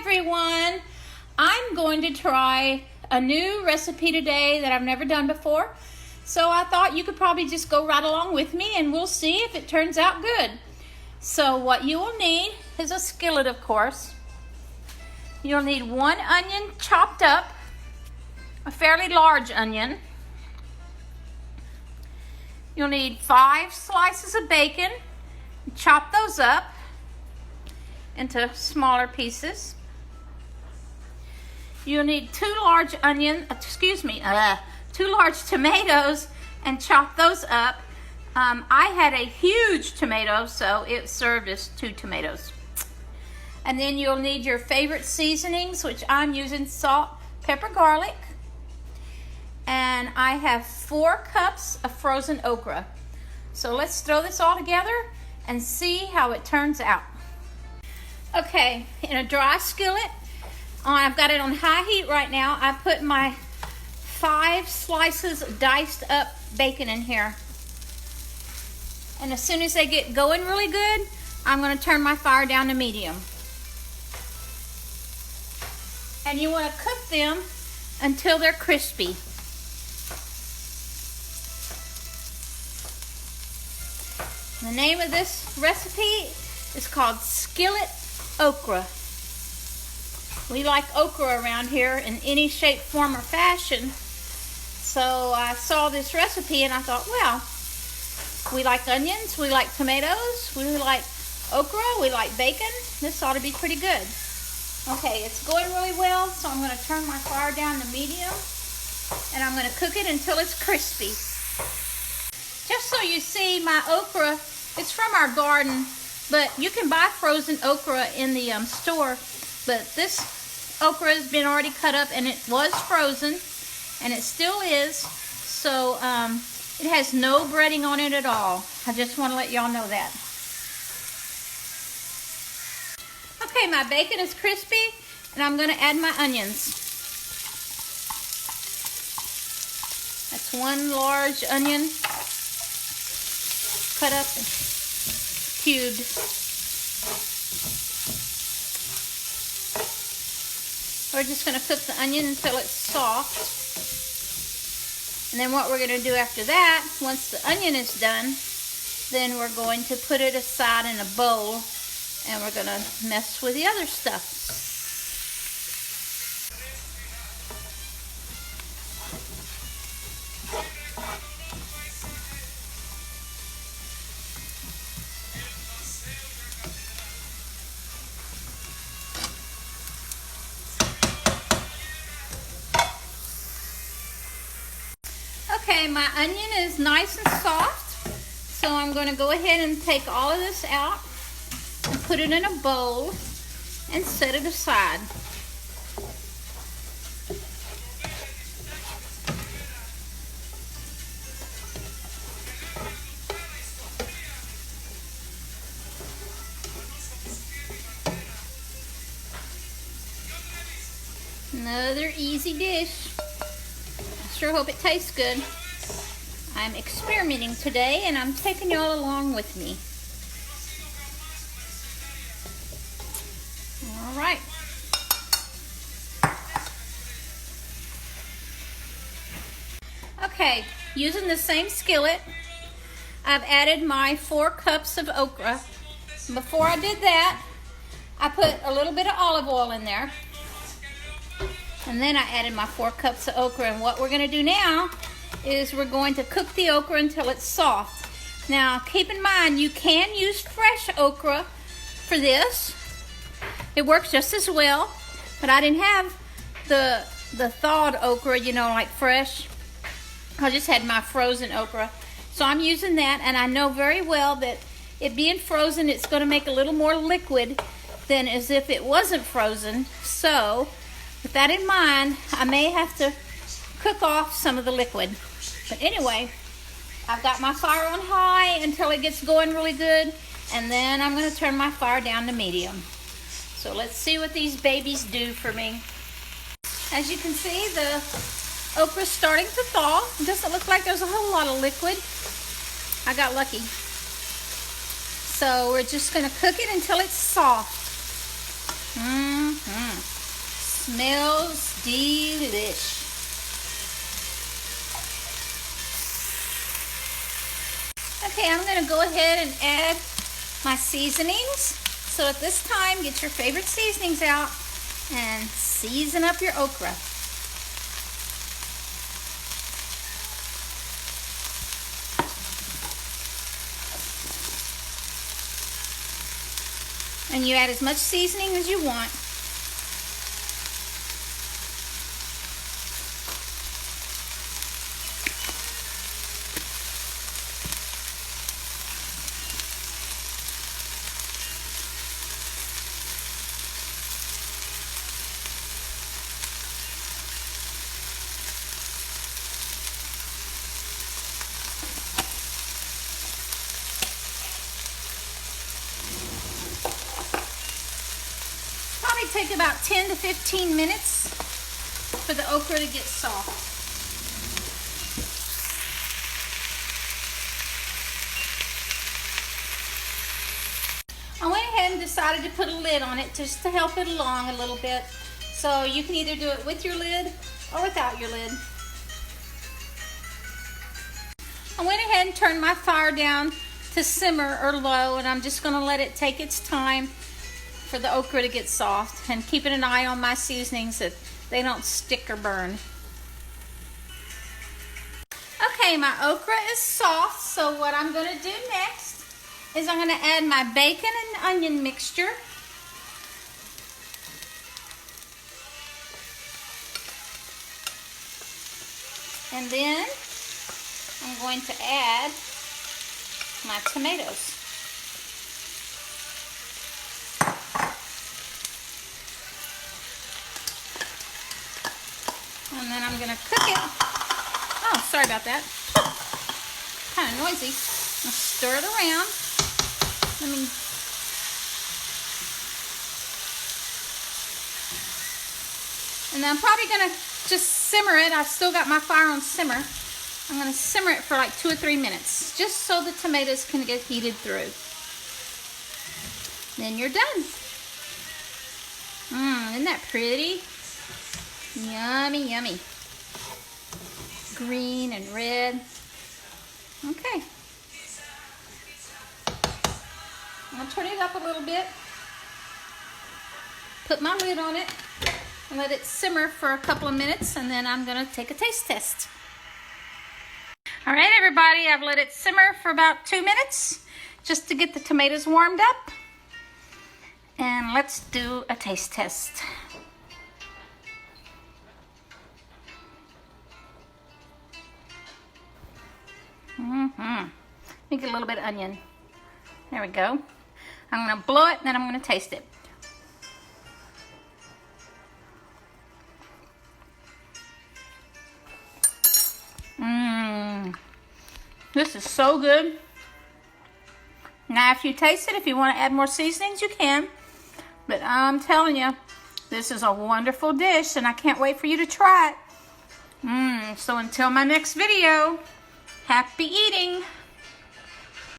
everyone. I'm going to try a new recipe today that I've never done before. So I thought you could probably just go right along with me and we'll see if it turns out good. So what you will need is a skillet, of course. You'll need 1 onion chopped up, a fairly large onion. You'll need 5 slices of bacon. Chop those up into smaller pieces. You'll need 2 large tomatoes and chop those up. I had a huge tomato, so it served as 2 tomatoes. And then you'll need your favorite seasonings, which I'm using salt, pepper, garlic. And I have 4 cups of frozen okra. So let's throw this all together and see how it turns out. Okay, in a dry skillet, I've got it on high heat right now. I put my 5 slices of diced up bacon in here. And as soon as they get going really good, I'm going to turn my fire down to medium. And you want to cook them until they're crispy. The name of this recipe is called Skillet Okra. We like okra around here in any shape, form, or fashion. So I saw this recipe and I thought, well, we like onions, we like tomatoes, we like okra, we like bacon. This ought to be pretty good. Okay, it's going really well, so I'm going to turn my fire down to medium and I'm going to cook it until it's crispy. Just so you see, my okra, it's from our garden, but you can buy frozen okra in the store. But this okra has been already cut up and it was frozen, and it still is. So it has no breading on it at all. I just want to let y'all know that. Okay, my bacon is crispy, and I'm going to add my onions. That's 1 large onion, cut up and cubed. We're just going to cook the onion until it's soft. And then what we're going to do after that, once the onion is done, then we're going to put it aside in a bowl and we're going to mess with the other stuff. Okay, my onion is nice and soft, so I'm going to go ahead and take all of this out and put it in a bowl and set it aside. Another easy dish. Sure hope it tastes good. I'm experimenting today and I'm taking y'all along with me. All right. Okay, using the same skillet, I've added my 4 cups of okra. Before I did that, I put a little bit of olive oil in there. And then I added my 4 cups of okra. And what we're going to do now is we're going to cook the okra until it's soft. Now, keep in mind, you can use fresh okra for this. It works just as well. But I didn't have the thawed okra, you know, like fresh. I just had my frozen okra. So I'm using that. And I know very well that it being frozen, it's going to make a little more liquid than as if it wasn't frozen. So with that in mind, I may have to cook off some of the liquid. But anyway, I've got my fire on high until it gets going really good, and then I'm going to turn my fire down to medium. So let's see what these babies do for me. As you can see, the okra's starting to thaw. It doesn't look like there's a whole lot of liquid. I got lucky. So we're just going to cook it until it's soft. Mm-hmm. Smells delish. Okay, I'm going to go ahead and add my seasonings. So at this time, get your favorite seasonings out and season up your okra. And you add as much seasoning as you want. Take about 10 to 15 minutes for the okra to get soft. I went ahead and decided to put a lid on it just to help it along a little bit. So you can either do it with your lid or without your lid. I went ahead and turned my fire down to simmer or low, and I'm just going to let it take its time for the okra to get soft, and keeping an eye on my seasonings that they don't stick or burn. Okay, my okra is soft, so what I'm going to do next is I'm going to add my bacon and onion mixture. And then I'm going to add my tomatoes. And then I'm going to cook it. Oh, sorry about that. Kind of noisy. I'll stir it around. And then I'm probably going to just simmer it. I've still got my fire on simmer. I'm going to simmer it for like 2 or 3 minutes, just so the tomatoes can get heated through. Then you're done. Isn't that pretty? Yummy, yummy. Green and red. Okay. I'll turn it up a little bit. Put my lid on it and let it simmer for a couple of minutes, and then I'm going to take a taste test. All right, everybody, I've let it simmer for about 2 minutes just to get the tomatoes warmed up. And let's do a taste test. Let me get a little bit of onion. There we go. I'm going to blow it, and then I'm going to taste it. This is so good. Now, if you taste it, if you want to add more seasonings, you can. But I'm telling you, this is a wonderful dish, and I can't wait for you to try it. So until my next video, happy eating.